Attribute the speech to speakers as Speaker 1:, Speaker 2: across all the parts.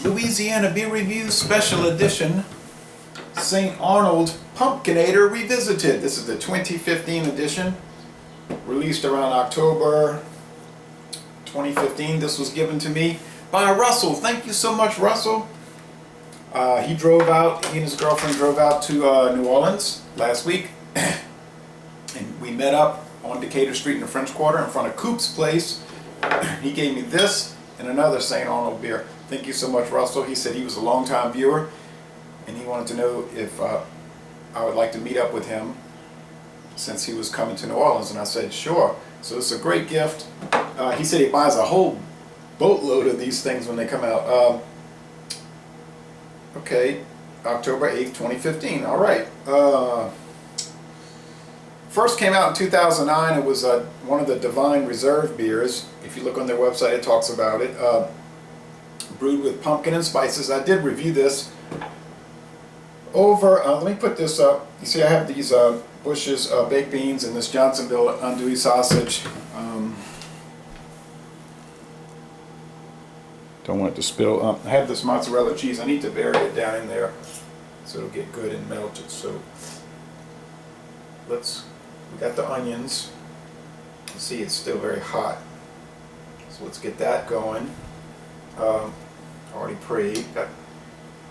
Speaker 1: Louisiana Beer Review Special Edition, St. Arnold Pumpkinator Revisited. This is the 2015 edition, released around October 2015. This was given to me by Russell. Thank you so much, Russell. He and his girlfriend drove out to New Orleans last week, and we met up on Decatur Street in the French Quarter in front of Coop's place. He gave me this and another St. Arnold beer. Thank you so much, Russell. He said he was a long-time viewer, and he wanted to know if I would like to meet up with him since he was coming to New Orleans, and I said sure. So it's a great gift. He said he buys a whole boatload of these things when they come out. Okay, October 8th, 2015. All right. First came out in 2009. It was one of the Divine Reserve beers. If you look on their website, it talks about it. Brewed with pumpkin and spices. I did review this over, let me put this up. You see I have these Bush's baked beans and this Johnsonville andouille sausage. Don't want it to spill. I have this mozzarella cheese. I need to bury it down in there so it'll get good and melted. So we got the onions. See, it's still very hot. So let's get that going. Already got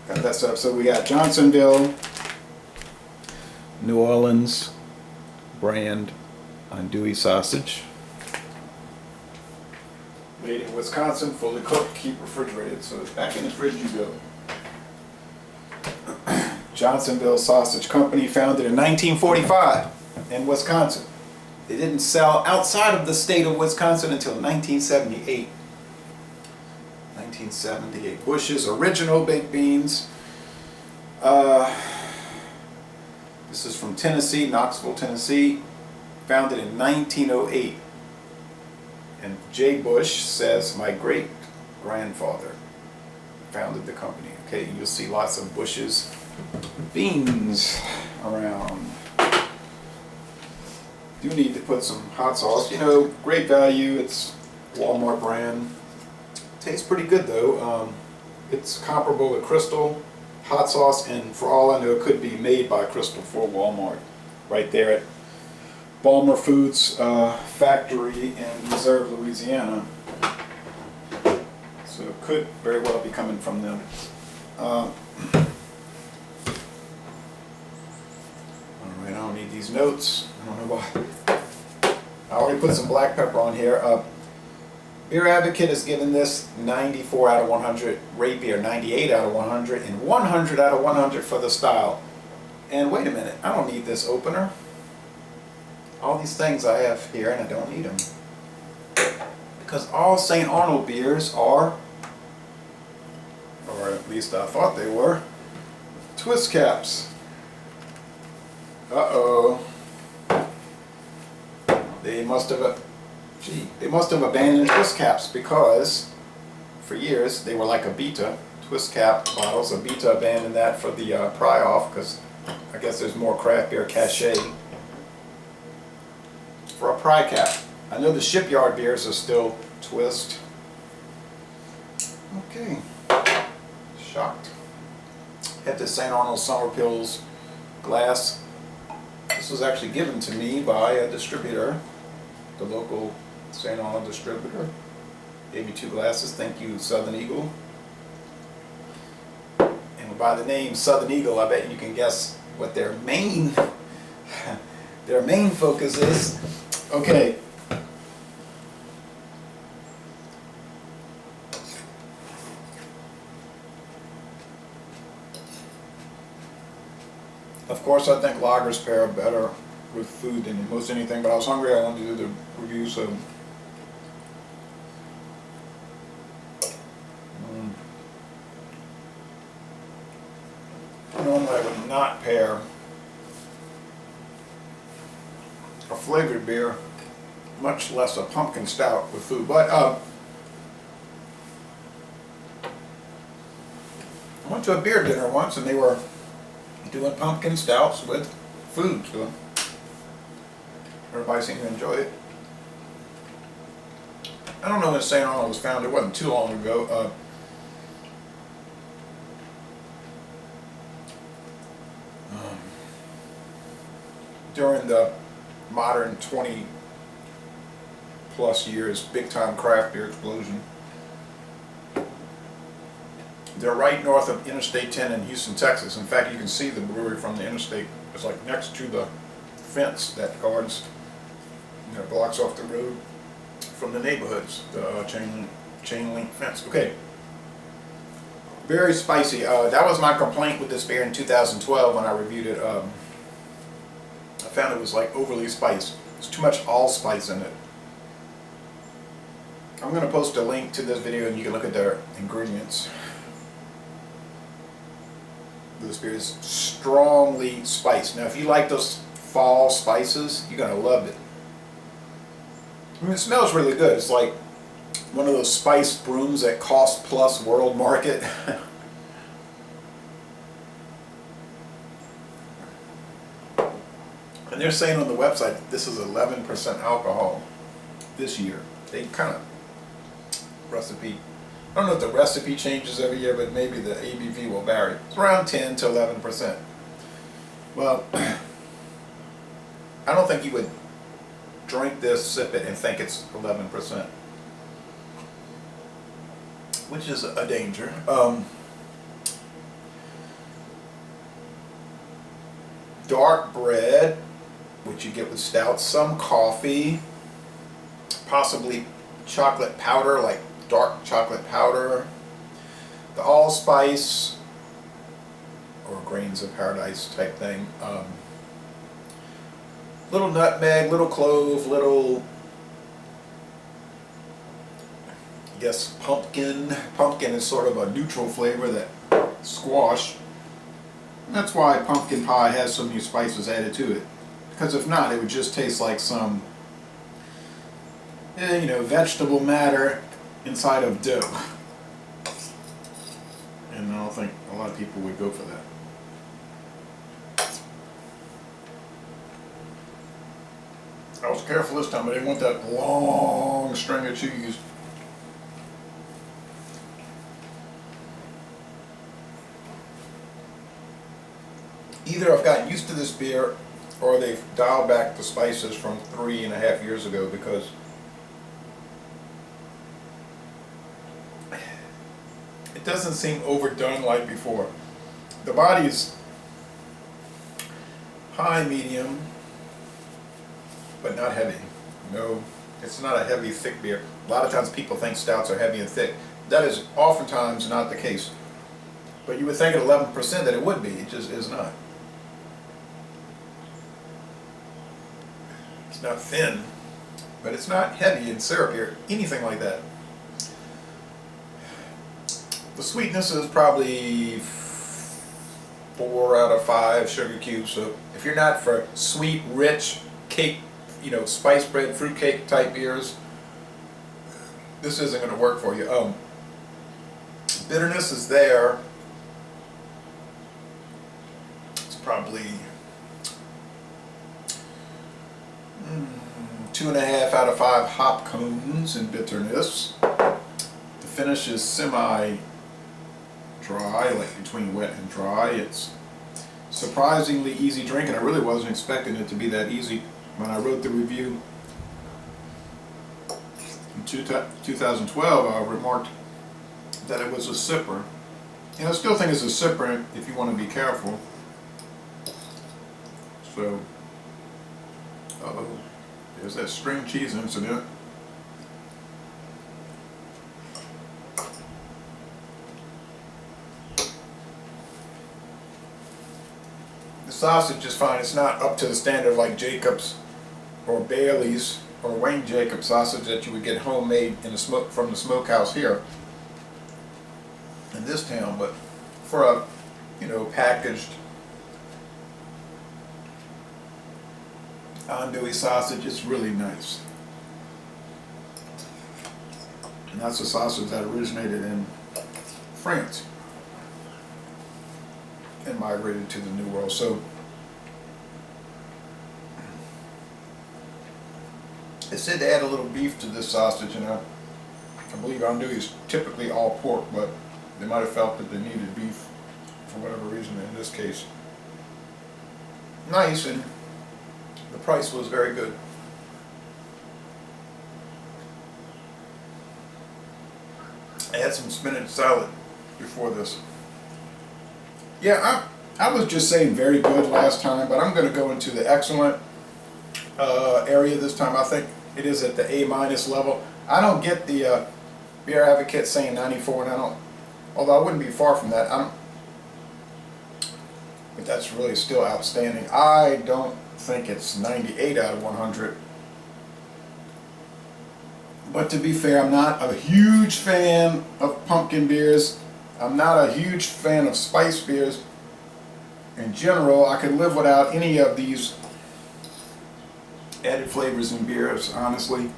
Speaker 1: that set up. So we got Johnsonville, New Orleans brand andouille sausage. Made in Wisconsin, fully cooked, keep refrigerated. So back in the fridge you go. Johnsonville Sausage Company, founded in 1945 in Wisconsin. They didn't sell outside of the state of Wisconsin until 1978. 1978. Bush's original baked beans. This is from Tennessee, Knoxville, Tennessee. Founded in 1908. And J. Bush says, my great-grandfather founded the company. Okay, you'll see lots of Bush's beans around. Do need to put some hot sauce. You know, great value. It's Walmart brand. Tastes pretty good though. It's comparable to Crystal hot sauce, and for all I know, it could be made by Crystal for Walmart, right there at Balmer Foods factory in Reserve, Louisiana. So it could very well be coming from them. All right, I don't need these notes. I don't know why. I already put some black pepper on here. Beer Advocate has given this 94 out of 100, Ray Beer 98 out of 100, and 100 out of 100 for the style. And wait a minute, I don't need this opener. All these things I have here, and I don't need them. Because all St. Arnold beers are, or at least I thought they were, twist caps. Uh-oh. They must have abandoned twist caps, because for years they were like a Beta twist cap bottles. A Beta abandoned that for the pry off, because I guess there's more craft beer cachet for a pry cap. I know the Shipyard beers are still twist. Okay, shocked. Had the St. Arnold Summer Pills glass. This was actually given to me by a distributor, the local St. Arnold distributor. Gave me 2 glasses. Thank you, Southern Eagle. And by the name Southern Eagle, I bet you can guess what their main focus is. Okay. Of course, I think lagers pair better with food than most anything, but I was hungry. I wanted to do the review, so normally I would not pair a flavored beer, much less a pumpkin stout, with food. But I went to a beer dinner once, and they were doing pumpkin stouts with food, so everybody seemed to enjoy it. I don't know when St. Arnold was founded. It wasn't too long ago. during the modern 20 plus years big time craft beer explosion. They're right north of Interstate 10 in Houston, Texas. In fact, you can see the brewery from the interstate. It's like next to the fence that guards, blocks off the road from the neighborhoods, the chain link fence. Okay. Very spicy. That was my complaint with this beer in 2012 when I reviewed it. I found it was like overly spiced. There's too much allspice in it. I'm going to post a link to this video and you can look at their ingredients. This beer is strongly spiced. Now if you like those fall spices, you're going to love it. I mean, it smells really good. It's like one of those spice brooms at Cost Plus World Market. And they're saying on the website that this is 11% alcohol this year. They kind of recipe, I don't know if the recipe changes every year, but maybe the ABV will vary. It's around 10 to 11%. Well, I don't think you would drink this, sip it, and think it's 11%, which is a danger. Dark bread, which you get with stouts, some coffee, possibly chocolate powder, like dark chocolate powder, the allspice, or grains of paradise type thing. Little nutmeg, little clove, little, I guess, pumpkin. Pumpkin is sort of a neutral flavor, that squash. And that's why pumpkin pie has so many spices added to it. Because if not, it would just taste like some, vegetable matter inside of dough. And I don't think a lot of people would go for that. I was careful this time. I didn't want that long string of cheese. Either I've gotten used to this beer or they've dialed back the spices from 3.5 years ago, because it doesn't seem overdone like before. The body's high medium, but not heavy. No, it's not a heavy, thick beer. A lot of times people think stouts are heavy and thick. That is oftentimes not the case. But you would think at 11% that it would be. It just is not. It's not thin, but it's not heavy and syrupy or anything like that. The sweetness is probably 4 out of 5 sugar cubes. So if you're not for sweet, rich cake, spice bread, fruitcake type beers, this isn't going to work for you. Bitterness is there. It's probably 2.5 out of 5 hop cones in bitterness. The finish is semi-dry, like between wet and dry. It's surprisingly easy drinking. I really wasn't expecting it to be that easy. When I wrote the review in 2012, I remarked that it was a sipper. And I still think it's a sipper if you want to be careful. So, there's that string cheese incident. The sausage is fine. It's not up to the standard like Jacob's or Bailey's or Wayne Jacobs sausage that you would get homemade in from the smokehouse here in this town, but for a packaged andouille sausage, it's really nice. And that's a sausage that originated in France and migrated to the New World. So it said to add a little beef to this sausage, and I believe andouille is typically all pork, but they might have felt that they needed beef for whatever reason in this case. Nice, and The price was very good. I had some spinach salad before this. Yeah, I was just saying very good last time, but I'm going to go into the excellent area this time. I think it is at the A- level. I don't get the Beer Advocate saying 94, and I don't, although I wouldn't be far from that. But that's really still outstanding. I don't think it's 98 out of 100. But to be fair, I'm not a huge fan of pumpkin beers. I'm not a huge fan of spice beers. In general, I could live without any of these added flavors in beers, honestly.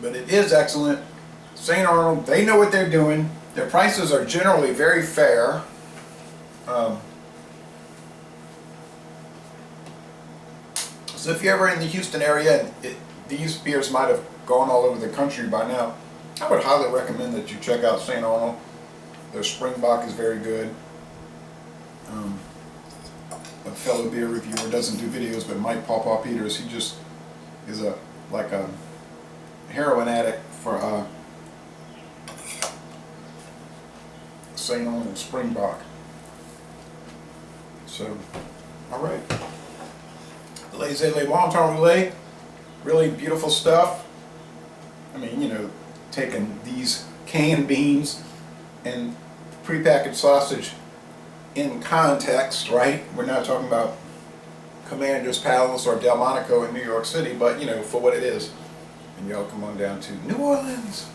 Speaker 1: But it is excellent. St. Arnold, they know what they're doing. Their prices are generally very fair. So if you're ever in the Houston area, and these beers might have gone all over the country by now, I would highly recommend that you check out St. Arnold. Their Springbok is very good. A fellow beer reviewer doesn't do videos, but Mike Paw Peters, he just is like a heroin addict for St. Arnold Springbok. So, all right. Les Le Monton Relais, really beautiful stuff. I mean, you know, taking these canned beans and prepackaged sausage in context, right? We're not talking about Commander's Palace or Delmonico in New York City, but, you know, for what it is. And y'all come on down to New Orleans.